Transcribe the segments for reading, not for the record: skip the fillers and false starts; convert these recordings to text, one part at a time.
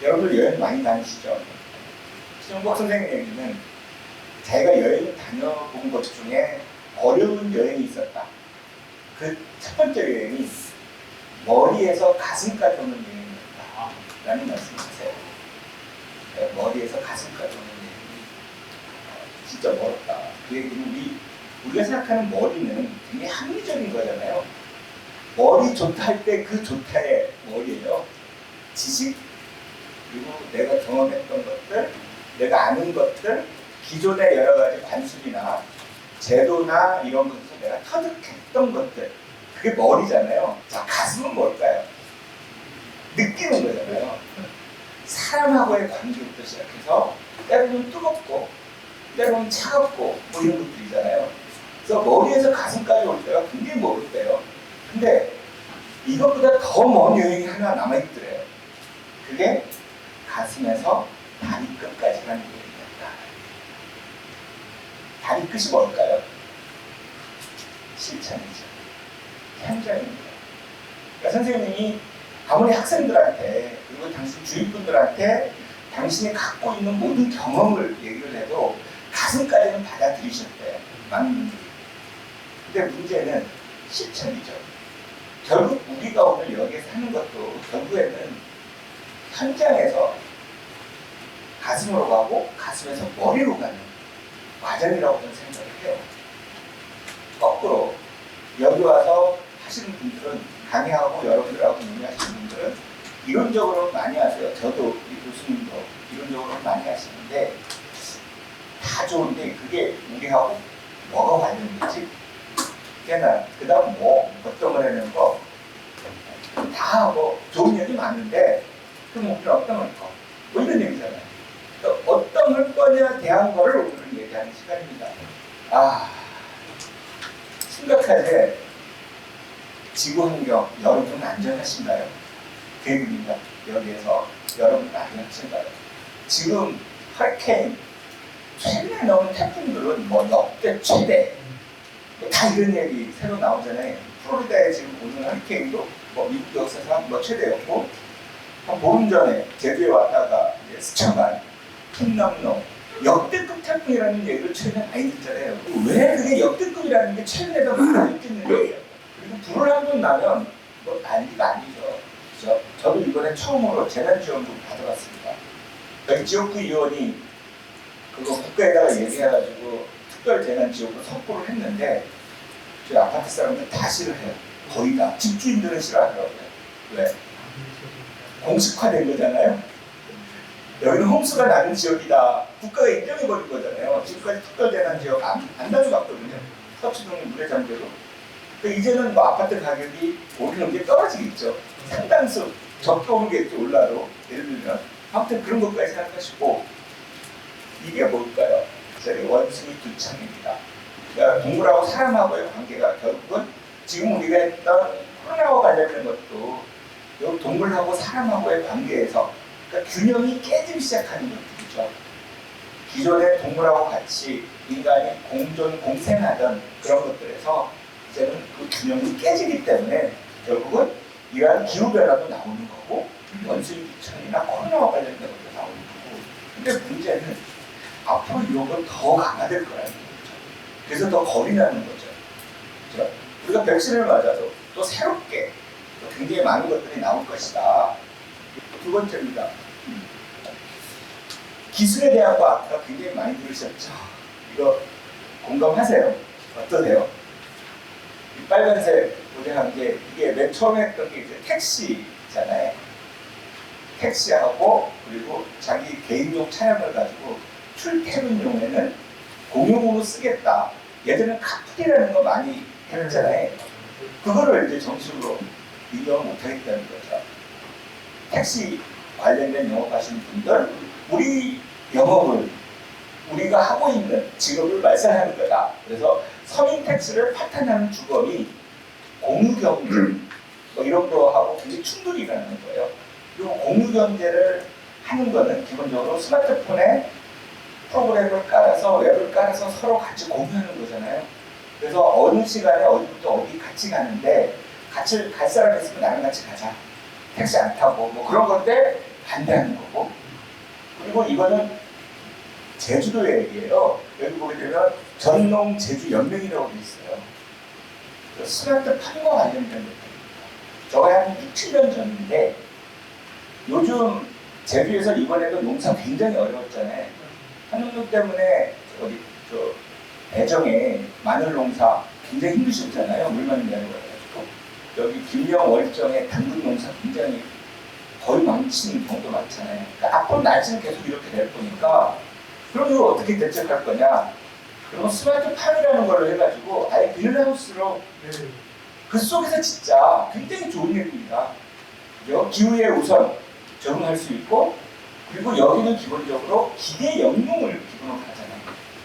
여러분들 여행 많이 다니시죠? 신영복 선생님 얘기는 자기가 여행을 다녀본 것 중에 어려운 여행이 있었다. 그 첫 번째 여행이 머리에서 가슴까지 오는 여행이었다 라는 말씀이세요. 머리에서 가슴까지 오는 여행이 진짜 멀었다. 그 얘기는 우리가 생각하는 머리는 굉장히 합리적인 거잖아요. 머리 좋다 할 때 그 좋다의 머리예요. 지식, 그리고 내가 경험했던 것들, 내가 아는 것들, 기존의 여러 가지 관습이나 제도나 이런 것에서 내가 터득했던 것들, 그게 머리잖아요. 자, 가슴은 뭘까요? 느끼는 거잖아요. 사람하고의 관계부터 시작해서 때로는 뜨겁고 때로는 차갑고 뭐 이런 것들이잖아요. 그래서 머리에서 가슴까지 올 때가 굉장히 멀을 때요. 근데 이것보다 더 먼 여행이 하나 남아있더래요. 그게 가슴에서 다리 끝까지 가는 여행이었다. 다리 끝이 뭘까요? 실천이죠. 현장입니다. 그러니까 선생님이 아무리 학생들한테 그리고 당신 주위분들한테 당신이 갖고 있는 모든 경험을 얘기를 해도 가슴까지는 받아들이셨대요. 많은 분들이. 근데 문제는 실천이죠. 결국 우리가 오늘 여기에 사는 것도 결국에는 현장에서 가슴으로 가고 가슴에서 머리로 가는 과정이라고 저는 생각을 해요. 거꾸로 여기 와서 하시는 분들은 강의하고 여러분들하고 논의하시는 분들은 이론적으로 많이 하세요. 저도 우리 교수님도 이론적으로 많이 하시는데 다 좋은데 그게 우리하고 뭐가 관련되지? 그 다음 뭐 어떤 걸 해내는 거 다 하고 좋은 얘기 많은데 그럼 우리는 어떤 걸 거? 뭐 이런 얘기잖아요. 그러니까 어떤 걸 거냐에 대한 거를 오늘은 얘기하는 시간입니다. 심각하게 지구 환경 여러분 안전하신가요? 계획입니다. 여기에서 여러분 안전하신가요? 지금 허리케인 최근에 나오는 태풍들은 뭐 역대 최대 다 이런 얘기 새로 나오잖아요. 플로리다에 지금 오는 허리케인도 뭐 미국 역사상 뭐 최대였고 한 보름 전에 제주에 왔다가 이제 스쳐간 흰남노 역대급 태풍이라는 얘기를 최근에 많이 듣잖아요. 왜 그게 역대급이라는 게 최근에 더 많이 느끼는 거예요. 그리고 불을 한 번 나면 뭐 난리가 아니죠. 그래서 저도 이번에 처음으로 재난지원금 받아봤습니다. 여기 지역구 의원이 그거 국가에다가 얘기해가지고 특별 재난지원금 선포를 했는데 저희 아파트 사람들 다 싫어해요. 거의 다. 집주인들은 싫어하더라고요. 왜? 공식화된 거잖아요. 여기는 홍수가 나는 지역이다. 국가가 인정해버린 거잖아요. 지금까지 특별 재난지역 안 가져갔거든요. 서초동이 물에 잠겨도. 이제는 뭐 아파트 가격이 오르는 게 떨어지겠죠. 상당수 적게 오르겠죠. 올라도. 예를 들면. 아무튼 그런 것까지 생각하시고 이게 뭘까요? 저희 원숭이 두 창입니다. 그러니까 동물하고 사람하고의 관계가 결국은 지금 우리가 했던 코로나와 관련된 것도 이 동물하고 사람하고의 관계에서 그러니까 균형이 깨지기 시작하는 것들이죠. 기존의 동물하고 같이 인간이 공존, 공생하던 그런 것들에서 이제는 그 균형이 깨지기 때문에 결국은 이러한 기후변화도 나오는 거고 원숭이 두창이나 코로나와 관련된 것도 나오는 거고 근데 문제는 앞으로 이런 건 더 강화될 거라는 거죠. 그래서 더 겁이 나는 거죠. 그렇죠? 우리가 백신을 맞아도 또 새롭게 또 굉장히 많은 것들이 나올 것이다. 두 번째입니다. 기술에 대한 거 아까 굉장히 많이 들으셨죠? 이거 공감하세요? 어떠세요? 이 빨간색 고정한 게 이게 맨 처음에 했던 게 이제 택시잖아요. 택시하고 그리고 자기 개인용 차량을 가지고 출퇴근용에는 공용으로 쓰겠다. 예전에 카풀이라는 거 많이 했잖아요. 그거를 이제 정식으로 인정을 못하겠다는 거죠. 택시 관련된 영업하시는 분들, 우리 영업을 우리가 하고 있는 직업을 말살하는 거다. 그래서 서민 택시를 파탄하는 주범이 공유경제 뭐 이런 거하고 굉장히 충돌이 일어나는 거예요. 그리고 공유경제를 하는 거는 기본적으로 스마트폰에 프로그램을 깔아서 웹을 깔아서 서로 같이 공유하는 거잖아요. 그래서 어느 시간에 어디부터 어디 같이 가는데 같이 갈 사람 있으면 나랑 같이 가자. 택시 안 타고 뭐 그런 건데 반대하는 거고, 그리고 이거는 제주도의 얘기예요. 여기 보게 되면 전농 제주 연맹이라고 돼 있어요. 스마트 판과 관련된 것들입니다. 저거 한 6, 7년 전인데 요즘 제주에서 이번에도 농사 굉장히 어려웠잖아요. 한농도 때문에 어디 저 애정에 마늘 농사 굉장히 힘드셨잖아요. 물만 내려가지고 여기 김영 월정에 당근 농사 굉장히 거의 망치는 경우도 많잖아요. 그러니까 앞으로 날씨는 계속 이렇게 될 거니까 그럼 이거 어떻게 대책할 거냐? 그럼 스마트 팜이라는 걸로 해가지고 아예 그린하우스로 그 속에서 진짜 굉장히 좋은 얘기입니다. 기후에 우선 적응할 수 있고, 그리고 여기는 기본적으로 기계 영농을 기본으로 하잖아요.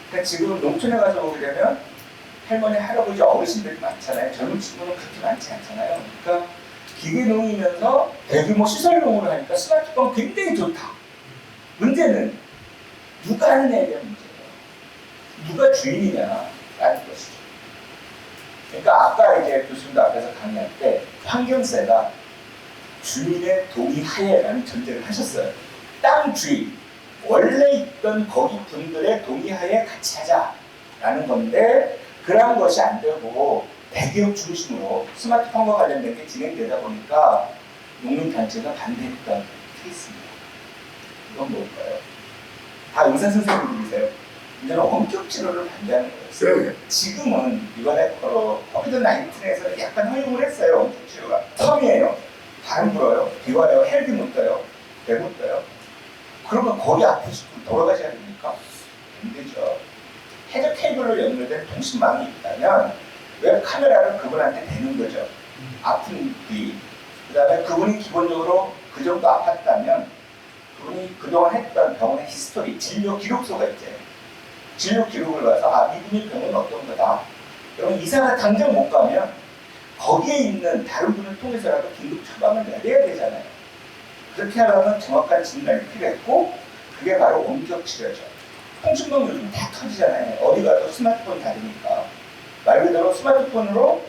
그러니까 지금 농촌에 가서 보게 되면 할머니, 할아버지, 어르신들이 많잖아요. 젊은 친구는 그렇게 많지 않잖아요. 그러니까 기계농이면서 대규모 시설농으로 하니까 스마트팜 굉장히 좋다. 문제는 누가 하느냐에 대한 문제예요. 누가 주인이냐라는 것이죠. 그러니까 아까 이제 교수님도 앞에서 강의할 때 환경세가 주민의 동의하에라는 전제를 하셨어요. 땅 주인, 원래 있던 거기 분들의 동의하에 같이 하자라는 건데 그러한 것이 안 되고 대기업 중심으로 스마트팜과 관련된 게 진행되다 보니까 농민단체가 반대했던 케이스입니다. 이건 뭘까요? 다 의사 선생님들이세요. 이제는 원격 치료를 반대하는 거였어요. 지금은 이번에 코비드-19에서 약간 허용을 했어요. 원격 치료가. 텀이에요. 바람 불어요. 비 와요. 헬기 못 떠요. 배 못 떠요. 그러면 거기 아프시고 돌아가셔야 됩니까? 안 되죠. 해저 케이블로 연결된 통신망이 있다면 웹 카메라를 그분한테 대는 거죠. 아픈 부위. 그 다음에 그분이 기본적으로 그 정도 아팠다면 그분이 그동안 했던 병원의 히스토리, 진료 기록서가 있잖아요. 진료 기록을 봐서 이분이 병은 어떤 거다. 그러면 의사가 당장 못 가면 거기에 있는 다른 분을 통해서라도 긴급 처방을 내려야 되잖아요. 그렇게 하려면 정확한 진단이 필요했고 그게 바로 원격 치료죠. 통신망 요즘 다 터지잖아요. 어디 가도 스마트폰 다니니까. 말 그대로 스마트폰으로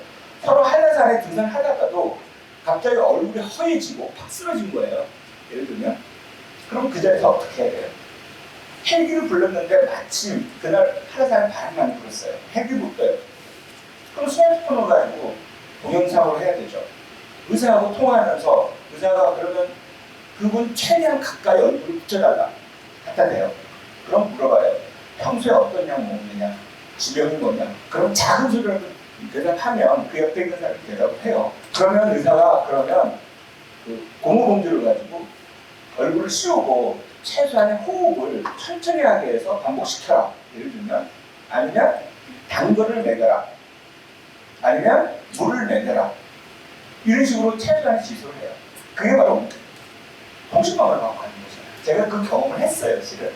서로 한라산에 등산하다가도 갑자기 얼굴이 허해지고 팍 쓰러진 거예요. 예를 들면. 그럼 그 자리에서 어떻게 해야 돼요? 헬기를 불렀는데 마침 그날 한라산에 바람 많이 불었어요. 헬기 못 떠요. 그럼 스마트폰을 가지고 동영상으로 해야 되죠. 의사하고 통화하면서 의사가 그러면 그분 최대한 가까이 얼굴을 붙여달라. 갖다 대요. 그럼 물어봐요. 평소에 어떤 약 먹느냐? 지병이 뭐냐? 그럼 작은 소리라도 대답하면 그 옆에 있는 사람이 대답을 해요. 그러면 의사가 그러면 그 고무봉지를 가지고 얼굴을 씌우고 최소한의 호흡을 천천히 하게 해서 반복시켜라. 예를 들면 아니면 당근을 먹여라. 아니면 물을 먹여라. 이런 식으로 최소한의 지수를 해요. 그게 바로 통신망을 갖고 하는 거잖아요. 제가 그 경험을 했어요, 실은.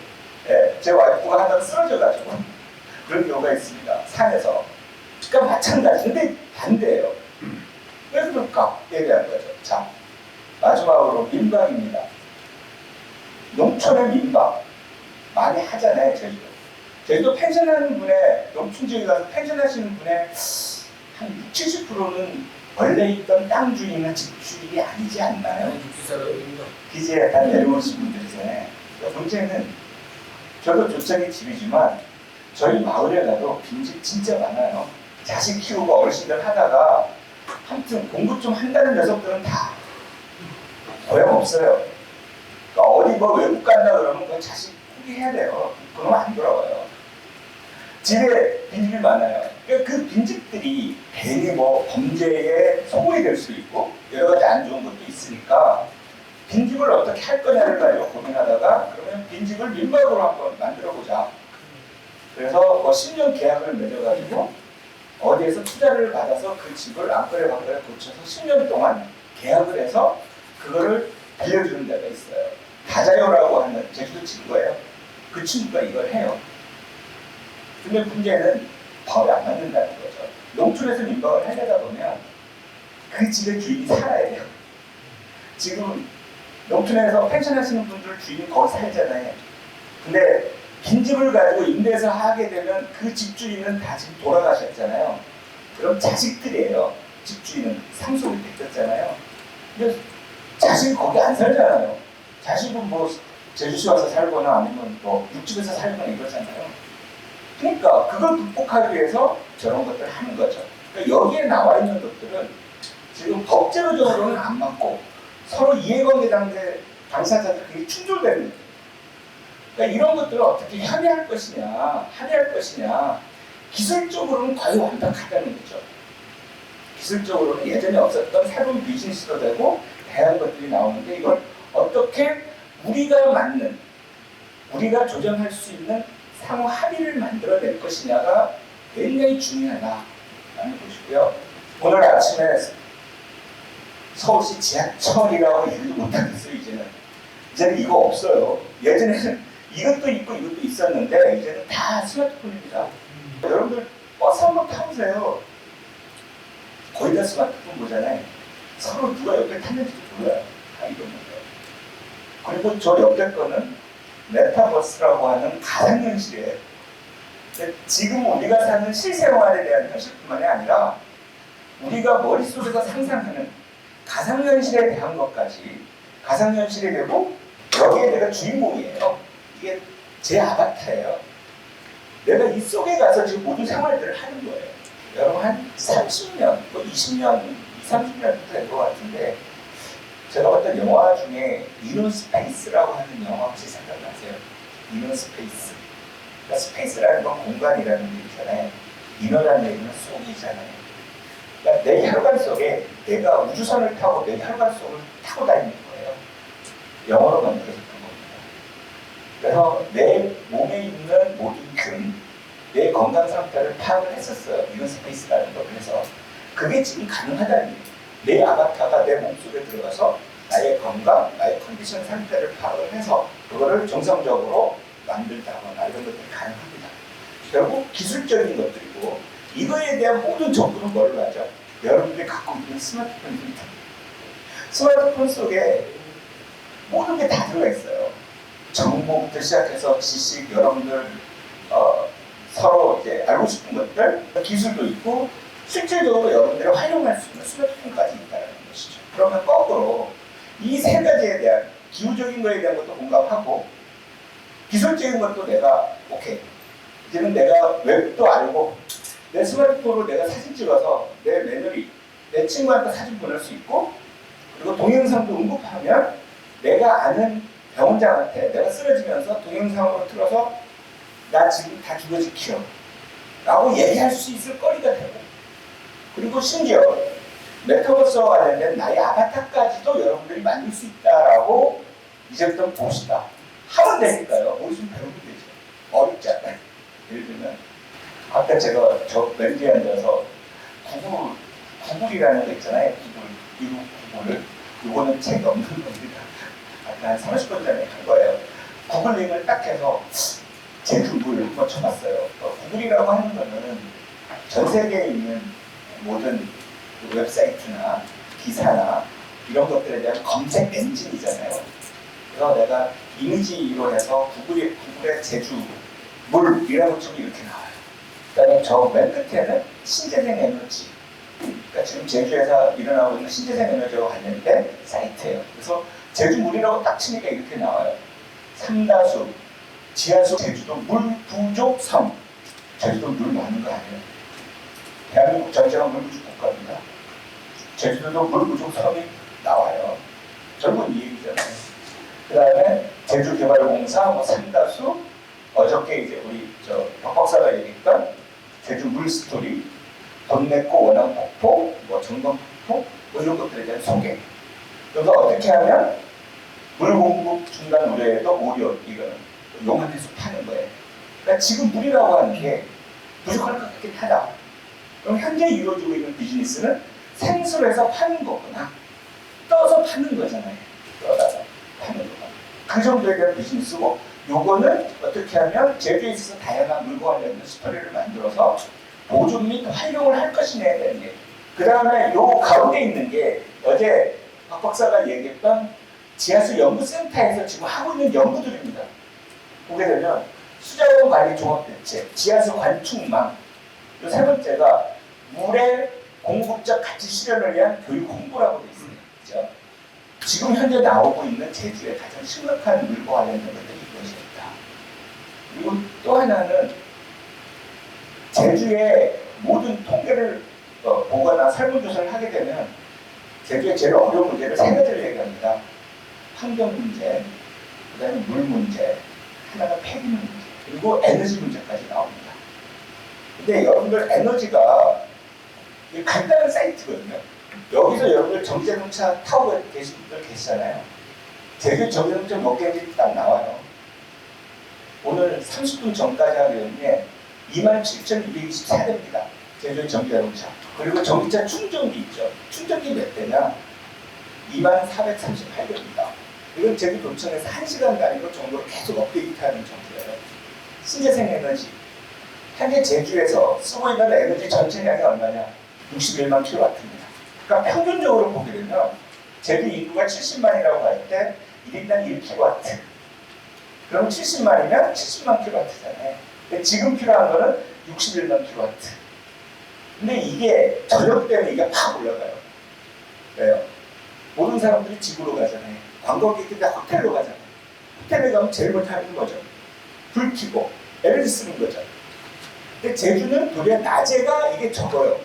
네, 제 와이프가 하다가 쓰러져가지고 그런 경우가 있습니다. 산에서. 그러니까 마찬가지. 근데 반대예요. 왜 그럴까? 얘기하는 거죠. 자, 마지막으로 민박입니다. 농촌의 민박 많이 하잖아요, 제주도. 제주도 펜션하는 분의, 농촌 지역에 가서 펜션하시는 분의 한 60, 70%는 원래 있던 땅 주인이나 집 주인이 아니지 않나요? 기지에 다 내려오신 분들이잖아요. 그러니까 문제는 저도 조청의 집이지만 저희 마을에 가도 빈집 진짜 많아요. 자식 키우고 어르신들 하다가 아무튼 공부 좀 한다는 녀석들은 다 소용없어요. 그러니까 어디 뭐 외국 간다 그러면 그 자식 포기해야 돼요. 그러면 안 돌아와요. 집에 빈집이 많아요. 그러니까 그 빈집들이 괜히 뭐 범죄의 소굴이 될 수도 있고 여러 가지 안 좋은 것도 있으니까 빈집을 어떻게 할 거냐를 가지고 고민하다가 그러면 빈집을 민박으로 한번 만들어보자. 그래서 뭐 10년 계약을 맺어가지고 어디에서 투자를 받아서 그 집을 안거래 방거래 고쳐서 10년 동안 계약을 해서 그거를 빌려주는 데가 있어요. 다자요라고 하는 제주도 친구예요. 그 친구가 이걸 해요. 근데 문제는 법에 안 맞는다는 거죠. 농촌에서 민박을 하려다 보면 그 집의 주인이 살아야 돼요. 지금 농촌에서 펜션 하시는 분들 주인이 거기 살잖아요. 근데 빈집을 가지고 임대해서 하게 되면 그 집주인은 다 지금 돌아가셨잖아요. 그럼 자식들이에요. 집주인은 상속이 됐잖아요. 근데 자식이 거기 안 살잖아요. 자식은 뭐 제주시 와서 살거나 아니면 뭐 육지에서 살거나 이러잖아요. 그러니까 그걸 극복하기 위해서 저런 것들을 하는 거죠. 그러니까 여기에 나와 있는 것들은 지금 법제도적으로는 안 맞고 서로 이해관계 당사자들 그게 충돌되는 거예요. 그러니까 이런 것들을 어떻게 합의할 것이냐 기술적으로는 거의 완벽하다는 거죠. 기술적으로는 예전에 없었던 새로운 비즈니스도 되고 다양한 것들이 나오는데 이걸 어떻게 우리가 조정할 수 있는 상호 합의를 만들어낼 것이냐가 굉장히 중요하다라는 것이고요. 오늘 아침에 서울시 지하철이라고 얘기도 못하겠어요. 이제는 이거 없어요. 예전에는 이것도 있고 이것도 있었는데 이제는 다 스마트폰입니다. 여러분들 버스 한번 타보세요. 거의 다 스마트폰 보잖아요. 서로 누가 옆에 탔는지도 몰라요. 다 이런 거예요. 그리고 저 옆에 거는 메타버스라고 하는 가상현실이에요. 지금 우리가 사는 실생활에 대한 현실뿐만이 아니라 우리가 머릿속에서 상상하는 가상현실에 대한 것까지 가상현실이 되고 여기에 내가 주인공이에요. 이게 제 아바타예요. 내가 이 속에 가서 지금 모든 생활들을 하는 거예요. 여러분 한 30년, 뭐 20년, 30년 된 것 같은데 제가 봤던 영화 중에 이노스페이스라고 하는 영화 혹시 생각나세요? 이노스페이스. 그러니까 스페이스라는 건 공간이라는 얘기잖아요. 이너라는 얘기는 속이잖아요. 그러니까 내 혈관 속에 내가 우주선을 타고 내 혈관 속을 타고 다니는 거예요. 영어로 만들어졌던 겁니다. 그래서 내 몸에 있는 모든 내 건강 상태를 파악을 했었어요. 이노스페이스라는 걸. 그래서 그게 지금 가능하다는 얘기예요. 내 아바타가 내 몸속에 들어가서 나의 건강, 나의 컨디션 상태를 파악을 해서 그거를 정상적으로 만들다거나 이런 것들이 가능합니다. 결국 기술적인 것들이고 이거에 대한 모든 정보는 뭘로 하죠? 여러분들이 갖고 있는 스마트폰입니다. 스마트폰 속에 모든 게 다 들어가 있어요. 정보부터 시작해서 지식, 여러분들 서로 이제 알고 싶은 것들, 기술도 있고 실질적으로 여러분들이 활용할 수 있는 스마트폰까지 있다는 것이죠. 그러면 거꾸로 이 세 가지에 대한 기후적인 거에 대한 것도 공감하고 기술적인 것도 내가 오케이. 이제는 내가 웹도 알고 내 스마트폰으로 내가 사진 찍어서 내 며느리, 내 친구한테 사진 보낼 수 있고 그리고 동영상도 응급하면 내가 아는 병원장한테 내가 쓰러지면서 동영상으로 틀어서 나 지금 다 죽어지키요 라고 얘기할 수 있을 거리가 되고 그리고 심지어 메타버스와 관련된 나의 아바타까지도 여러분들이 만들 수 있다라고 이제부터 봅시다. 하면 되니까요. 어디서 배우면 되죠. 어렵지 않아요. 예를 들면 아까 제가 저 맨 뒤에 앉아서 구글이라는 거 있잖아요. 미국 구글을. 이거는 책이 없는 겁니다. 아까 한 30분 전에 한 거예요. 구글링을 딱 해서 제주물 한번 쳐봤어요. 구글이라고 하는 거는 전 세계에 있는 모든 웹사이트나 기사나 이런 것들에 대한 검색 엔진이잖아요. 그래서 내가 이미지로 해서 구글의 제주물이라고 치면 이렇게 나와요. 그다음에 저 맨 끝에는 신재생 에너지. 그러니까 지금 제주에서 일어나고 있는 신재생 에너지와 관련된 사이트예요. 그래서 제주물이라고 딱 치니까 이렇게 나와요. 삼다수, 지하수, 제주도 물 부족 섬. 제주도 물 많은 거 아니에요? 대한민국 전체가 물 부족 국가입니다. 제주도도 물 부족 섬이 나와요. 결국은 이 얘기잖아요. 그 다음에 제주개발공사, 뭐 삼다수, 어저께 이제 우리 박 박사가 얘기했던 제주 물 스토리, 돈내고 원앙 폭포, 뭐 정건 폭포, 뭐 이런 것들에 대한 소개. 그래서 어떻게 하면 물 공급 중단 우려에도 오히려 이거는 용안해서 파는 거예요. 그러니까 지금 물이라고 하는 게 부족할 것 같긴 하다. 그럼 현재 이루어지고 있는 비즈니스는 생수해서 파는 거구나. 떠서 파는 거잖아요. 떠다가 파는 거구나. 그 정도에 대한 비즈니스고 요거는 어떻게 하면 제주에 있어서 다양한 물과 관련된 스토리를 만들어서 보존 및 활용을 할 것이냐에 대한 얘기. 그 다음에 요 가운데 있는 게 어제 박 박사가 얘기했던 지하수 연구센터에서 지금 하고 있는 연구들입니다. 보게 되면 수자원 관리 종합대책, 지하수 관축망, 또 세 번째가 물의 공급적 가치 실현을 위한 교육 홍보라고 되어 있습니다. 그렇죠? 지금 현재 나오고 있는 제주의 가장 심각한 물과 관련된 것들이 이것입니다. 그리고 또 하나는 제주의 모든 통계를 보거나 설문조사를 하게 되면 제주의 제일 어려운 문제를 세 가지를 얘기합니다. 환경 문제, 그 다음에 물 문제, 하나가 폐기 문제, 그리고 에너지 문제까지 나옵니다. 근데 여러분들 에너지가 간단한 사이트거든요. 여기서 여러분들 전기자동차 타고 계신 분들 계시잖아요. 제주 전기자동차 몇 개인지 딱 나와요. 오늘 30분 전까지 하려면 27,224대입니다. 제주 전기자동차. 그리고 전기차 충전기 있죠. 충전기 몇 대냐? 2438대입니다. 이건 제주도청에서 1시간 단위로 정도로 계속 업데이트하는 정도예요. 신재생 에너지. 현재 제주에서 쓰고 있는 에너지 전체량이 얼마냐? 61만 킬로와트입니다. 그러니까 평균적으로 보게 되면 제주 인구가 70만이라고 할 때 1인당 1킬로와트. 그럼 70만이면 70만 킬로와트잖아요. 근데 지금 필요한 거는 61만 킬로와트. 근데 이게 전력 때문에 이게 팍 올라가요. 왜요? 모든 사람들이 집으로 가잖아요. 관광객들이 호텔로 가잖아요. 호텔에 가면 제일 먼저 하는 거죠. 불 켜고 에너지 쓰는 거죠. 근데 제주는 도리어 낮에가 이게 적어요.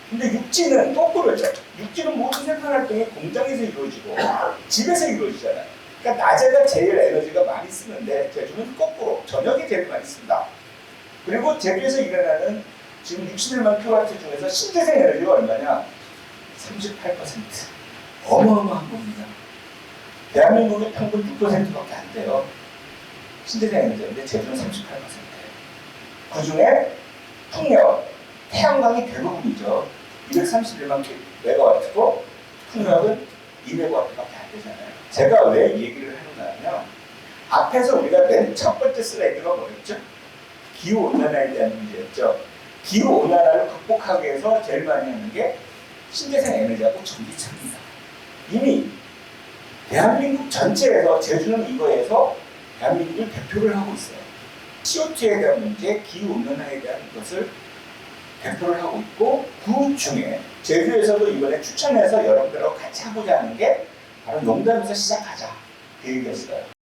근데 육지는 거꾸로죠. 육지는 모든 생산활동이 공장에서 이루어지고 집에서 이루어지잖아요. 그러니까 낮에가 제일 에너지가 많이 쓰는데 제주는 거꾸로 저녁에 제일 많이 씁니다. 그리고 제주에서 일어나는 지금 61만 킬로와트 중에서 신재생 에너지가 얼마냐? 38%. 어마어마한 겁니다. 대한민국의 평균 6%밖에 안 돼요. 신재생 에너지인데 제주는 38%예요. 그 중에 풍력, 태양광이 대부분이죠. 231만 메가와트고 풍력은 2메가와트밖에 안 되잖아요. 제가 왜 이 얘기를 하는가 하면 앞에서 우리가 맨 첫 번째 슬라이드가 뭐였죠? 기후온난화에 대한 문제였죠. 기후온난화를 극복하기 위해서 제일 많이 하는 게 신재생 에너지하고 전기차입니다. 이미 대한민국 전체에서 제주는 이거에서 대한민국을 대표를 하고 있어요. CO2에 대한 문제, 기후온난화에 대한 것을 대표를 하고 있고 그 중에 제주에서도 이번에 추천해서 여러분들하고 같이 하고자 하는 게 바로 농담에서 시작하자 그 얘기였어요.